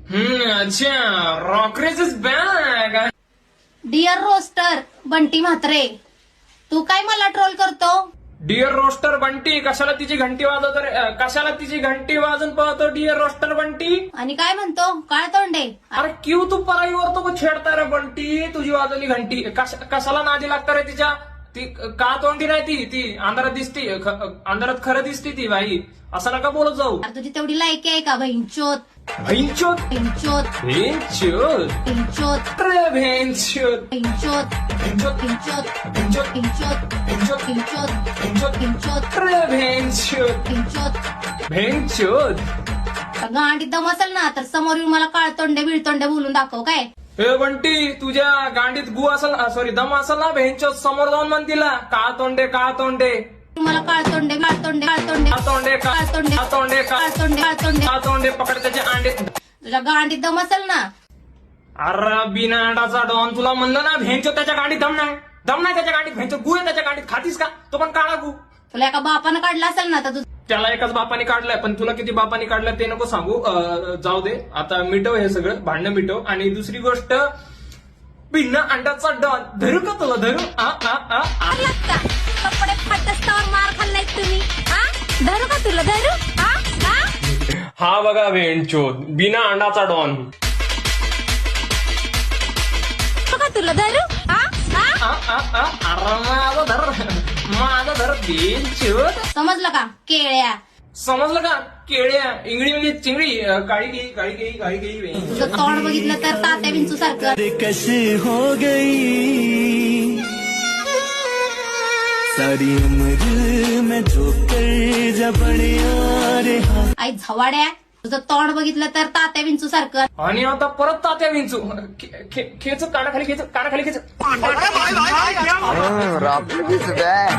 अच्छा, Rockrage is back. Dear roaster Bunty Mhatre, तू काय मला ट्रोल करतो? डिअर रोस्टर बंटी, कशाला तिची घंटी वाजवतो रे? कशाला तिची घंटी वाजून पळतो डिअर रोस्टर बंटी? आणि काय म्हणतो काय तोंडे? अरे क्यू तू पराईवर तो छेडता रे बंटी? तुझी वाजवली घंटी कशाला नादी लागता रे तिच्या? ती का तोंडी नाही ती अंधारात दिसती, अंधारात खरं दिसती ती बाई. असं नका बोलत जाऊ. अरे तुझी तेवढी लायकी आहे का? भेंचोत भेंचोद भेंचोत भेंचोद भेंचोत रे भेंचोद भेंचोत भेंचोद भेंचोत भेंचोद भेंचोत भेंचोद भेंचोत भेंचोद भेंचोत रे भेंचोद भेंचोत. भेंचोद. गांडीत दम असेल ना तर समोर येऊन मला काळ तोंडे बिळतोंडे बोलून दाखव काय. ए बंटी, तुझ्या गांडीत गु असेल, सॉरी दम असेल ना भेंचोद, समोर जाऊन म्हण तिला का तोंडे का तोंडे मला काळ तोंडे काळ तोंडे काळ तोंडे का तोंडे का काळ तोंडे का तोंडे का काळ तोंडे काळ तोंडे का तोंडे पकड त्याचे अंडे. तुझ्या गांडीत दम असेल ना. अरे बिना अंडाचा डॉन, तुला म्हणलं ना भेंचो त्याच्या गांडीत दम नाही त्याच्या गांडीत भेंचो गु आहे त्याच्या गांडीत. खातीस का? तो पण काळा गु. तुला एका बापानं काढला असेल ना तर तू त्याला एकाच बापाने काढलाय, पण तुला किती बापाने काढलाय ते नको सांगू. जाऊ दे आता, मिटव हे सगळं भांडणं मिटव. आणि दुसरी गोष्ट, बिना अंड्याचा डॉन धरू का तुला? धरू लागता कपडे फाटस्तावर मार खाल्लाय तुम्ही. धरू का तुला? धरू हा बघा भेंचोद, बिना अंडाचा डॉन. का तुला? धरू अरे माझा धर भेंचोद. समजलं का केळ्या? समजलं का? केळ्या इंगळी म्हणजे चिंगडी, काळी गेई काळी गेई काळी गेई. तुझं तोंड बघितलं तर तात्या विंचू सारखं. कैसे हो गई सारी उम्र में ठोकर जब रे आई झवाड्या, तुझं तोंड बघितलं तर तात्या विंचू सारखं. आणि आता परत तात्या विंचू. खेच कानाखाली खेच कानाखाली खेच. Rock is back.